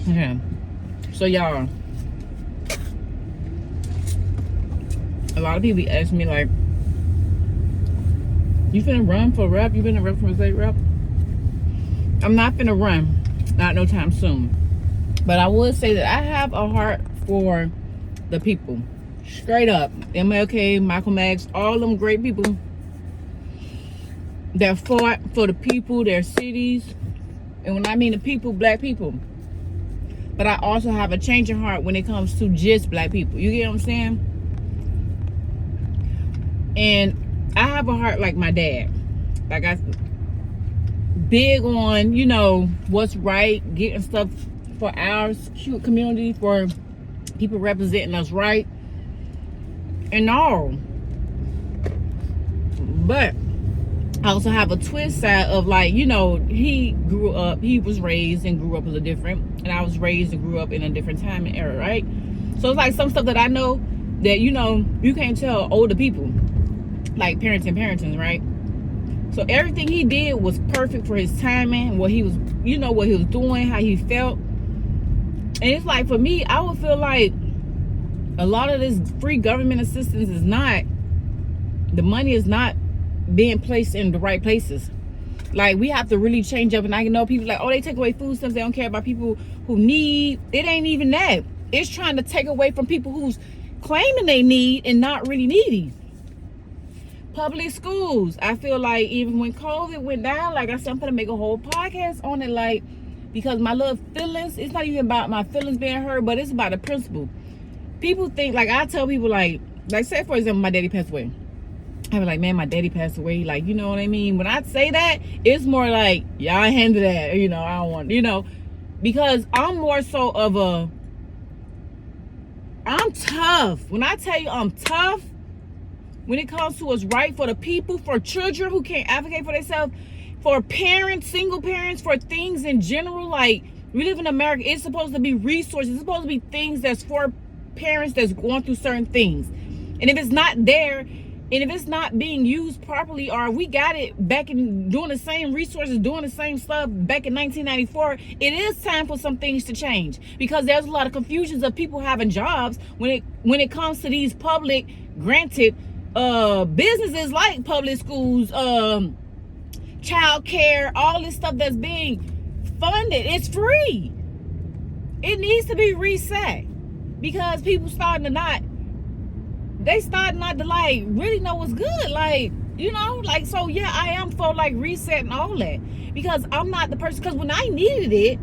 Okay. So y'all, a lot of people ask me like, you finna run for rep? You finna run for state rep? I'm not finna run, not no time soon. But I would say that I have a heart for the people. Straight up. MLK, Malcolm X, all them great people that fought for the people, their cities. And when I mean the people, black people. But I also have a changing heart when it comes to just black people. You get what I'm saying? And I have a heart like my dad. Like I big on, you know, what's right, getting stuff for our cute community, for people representing us right and all. But I also have a twist side of like, you know, he was raised and grew up a little different, and I was raised and grew up in a different time and era, right? So it's like some stuff that I know that, you know, you can't tell older people, like parenting, right? So everything he did was perfect for his timing, what he was, you know, what he was doing, how he felt. And it's like, for me, I would feel like a lot of this free government assistance is not, the money is not being placed in the right places. Like, we have to really change up. And I know people like, oh, they take away food stamps, they don't care about people who need. It ain't even that. It's trying to take away from people who's claiming they need and not really needy. Public schools, I feel like even when COVID went down, like I said, I'm gonna make a whole podcast on it, like, because my little feelings, it's not even about my feelings being hurt, but it's about the principle. People think, like, I tell people, like say for example, my daddy passed away. I be like, man, my daddy passed away. Like, you know what I mean? When I say that, it's more like, y'all handle that. You know, I don't want, you know, because I'm more so of a, I'm tough. When I tell you I'm tough, when it comes to what's right for the people, for children who can't advocate for themselves, for parents, single parents, for things in general, like, we live in America, it's supposed to be resources. It's supposed to be things that's for parents that's going through certain things. And if it's not there, and if it's not being used properly, or we got it back in doing the same resources, doing the same stuff back in 1994, it is time for some things to change, because there's a lot of confusions of people having jobs when it comes to these public granted businesses like public schools, child care, all this stuff that's being funded. It's free. It needs to be reset, because people starting to like really know what's good, like, you know, like, so yeah, I am for like reset and all that, because I'm not the person, because when I needed it,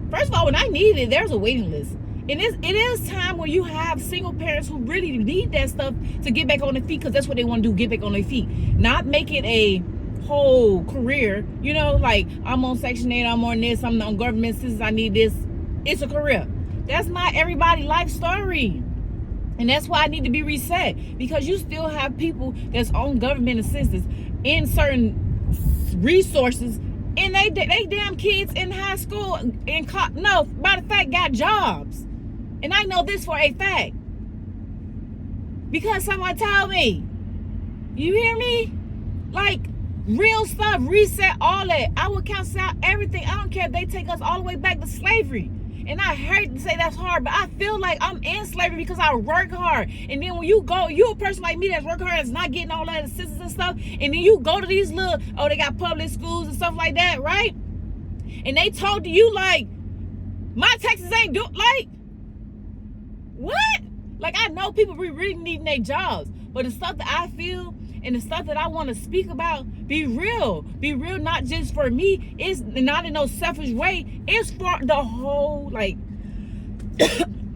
first of all, when I needed it, there's a waiting list. And it is time where you have single parents who really need that stuff to get back on their feet, because that's what they want to do, get back on their feet, not make it a whole career, you know, like, I'm on Section 8, I'm on this, I'm on government assistance, I need this. It's a career. That's not everybody's life story. And that's why I need to be reset, because you still have people that's on government assistance in certain resources, and they damn kids in high school and no, matter of fact, got jobs. And I know this for a fact, because someone told me. You hear me? Like, real stuff, reset all that. I will cancel out everything. I don't care if they take us all the way back to slavery. And I hate to say that's hard, but I feel like I'm in slavery because I work hard. And then when you a person like me that's working hard, that's not getting all that assistance and stuff, and then you go to these little, oh, they got public schools and stuff like that, right? And they told to you, like, my taxes ain't like, what? Like, I know people be really needing their jobs, but the stuff that I feel and the stuff that I want to speak about, be real, not just for me. It's not in no selfish way. It's for the whole, like,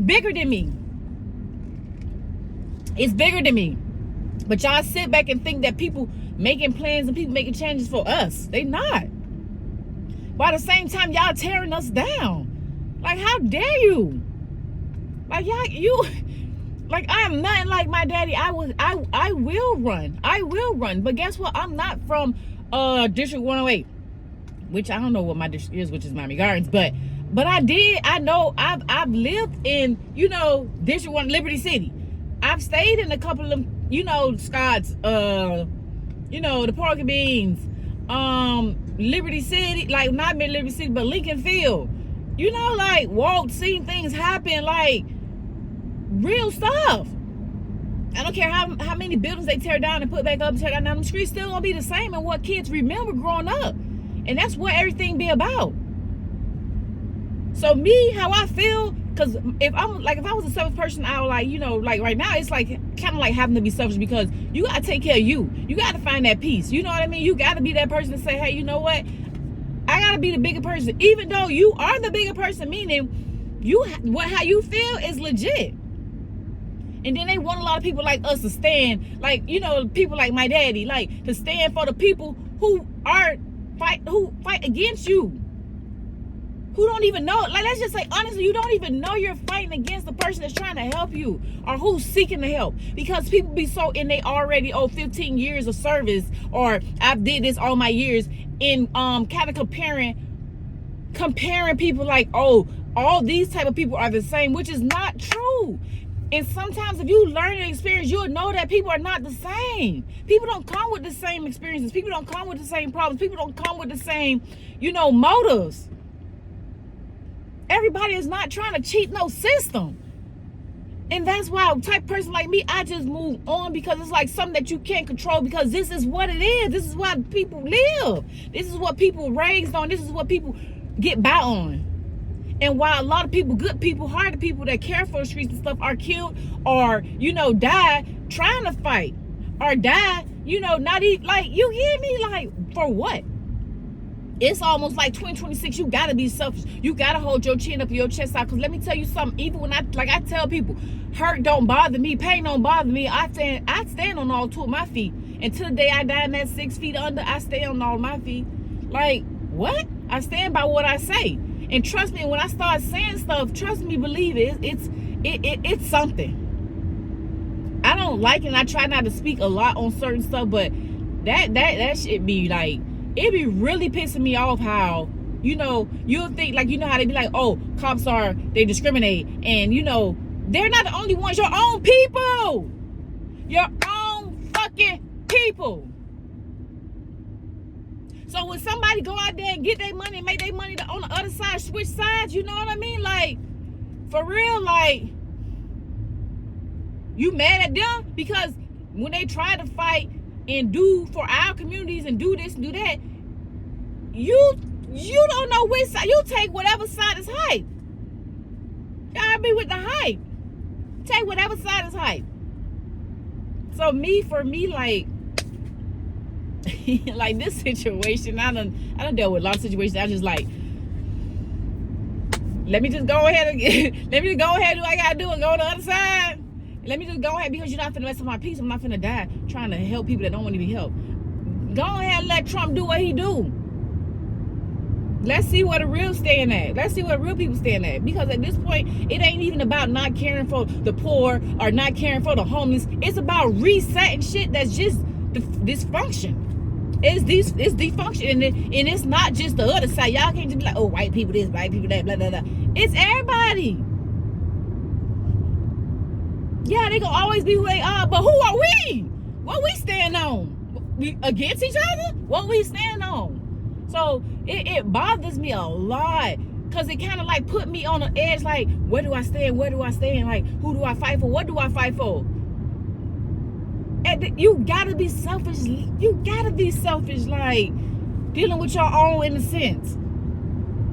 bigger than me. It's bigger than me. But y'all sit back and think that people making plans and people making changes for us. They not. But at the same time, y'all tearing us down. Like, how dare you? Like, y'all, like, I am nothing like my daddy. I will run. I will run. But guess what? I'm not from District 108, which I don't know what my district is, which is Miami Gardens. But I know I've lived in, you know, District 1, Liberty City. I've stayed in a couple of them, you know, Scott's, you know, the Pork and Beans, Liberty City, like, not Liberty City, but Lincoln Field. You know, like walked, seen things happen, like real stuff. I don't care how many buildings they tear down and put back up and tear down. The streets still gonna be the same and what kids remember growing up. And that's what everything be about. So me, how I feel, because if I was a selfish person, I would like, you know, like right now it's like kind of like having to be selfish because you gotta take care of you. You gotta find that peace. You know what I mean? You gotta be that person to say, hey, you know what? I gotta be the bigger person, even though you are the bigger person. Meaning, how you feel is legit. And then they want a lot of people like us to stand, like, you know, people like my daddy, like to stand for the people who fight against you, who don't even know. Like, let's just say honestly, you don't even know you're fighting against the person that's trying to help you or who's seeking the help, because people be so in they already 15 years of service, or I've did this all my years, in kind of comparing people like, oh, all these type of people are the same, which is not true. And sometimes if you learn and experience, you'll know that people are not the same. People don't come with the same experiences. People don't come with the same problems. People don't come with the same, you know, motives. Everybody is not trying to cheat no system. And that's why a type person like me, I just move on, because it's like something that you can't control, because this is what it is. This is why people live. This is what people raised on. This is what people get by on. And while a lot of people, good people, hearted people that care for the streets and stuff are killed or, you know, die trying to fight, or die, you know, not even, like, you hear me? Like, for what? It's almost like 2026. You gotta be selfish. You gotta hold your chin up, your chest out. Because let me tell you something. Even when I tell people, hurt don't bother me, pain don't bother me. I stand on all two of my feet. Until the day I die in that 6 feet under, I stay on all my feet. Like, what? I stand by what I say. And trust me, when I start saying stuff, trust me, believe it, it's something. I don't like it, and I try not to speak a lot on certain stuff, but that shit be like, it be really pissing me off how, you know, you'll think, like, you know how they be like, oh, cops they discriminate, and, you know, they're not the only ones. Your own people. Your own fucking people. So when somebody go out there and get their money and make their money on the other side, switch sides, you know what I mean? Like, for real, like, you mad at them? Because when they try to fight and do for our communities and do this and do that, you don't know which side. You take whatever side is hype. Y'all be with the hype. Take whatever side is hype. So for me, like, like this situation, I done dealt with a lot of situations. I just like, let me just go ahead and do what I gotta do and go on the other side. Let me just go ahead, because you're not finna mess up my peace. I'm not finna die trying to help people that don't want to be helped. Go ahead and let Trump do what he do. Let's see where the real stand at. Let's see where real people stand at. Because at this point, it ain't even about not caring for the poor or not caring for the homeless. It's about resetting shit that's just dysfunction. It's dysfunction, and it's not just the other side. Y'all can't just be like, oh, white people this, white people that, blah, blah, blah. It's everybody. Yeah, they gonna always be who they are, but who are we? What we stand on? We against each other? What we stand on? So it bothers me a lot, because it kind of like put me on the edge, like, where do I stand? Where do I stand? Like, who do I fight for? What do I fight for? And you gotta be selfish. You gotta be selfish, like dealing with your own innocence.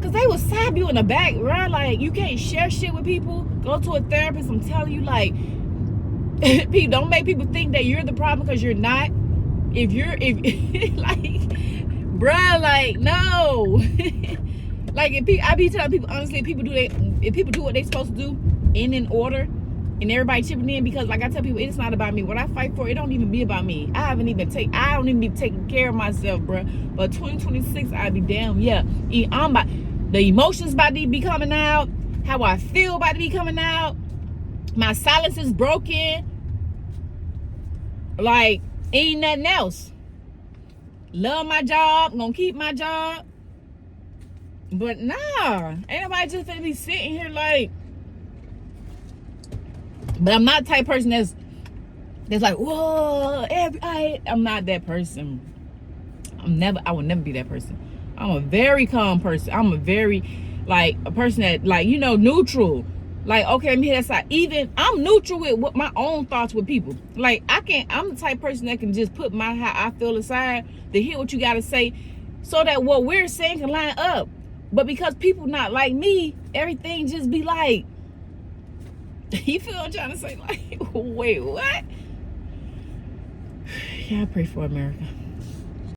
Cause they will stab you in the back, right? Like, you can't share shit with people. Go to a therapist. I'm telling you, like, don't make people think that you're the problem, because you're not. If like, bruh, like, no. Like, I be telling people honestly, if people do what they supposed to do in order, and everybody chipping in, because like I tell people, it's not about me. What I fight for, it don't even be about me. I don't even be taking care of myself, bro. But 2026, I be damn, yeah. The emotions about to be coming out, how I feel about to be coming out. My silence is broken. Like, ain't nothing else. Love my job, gonna keep my job. But nah, ain't nobody just gonna be sitting here like. But I'm not the type of person that's like, whoa, I'm not that person. I will never be that person. I'm a very calm person. I'm a very, like a person that, like, you know, neutral. Like, okay, let me hear that side. Even I'm neutral with what my own thoughts with people. Like, I'm the type of person that can just put my how I feel aside to hear what you gotta say, so that what we're saying can line up. But because people not like me, everything just be like, you feel what I'm trying to say? Like, wait, what? Yeah, I pray for America.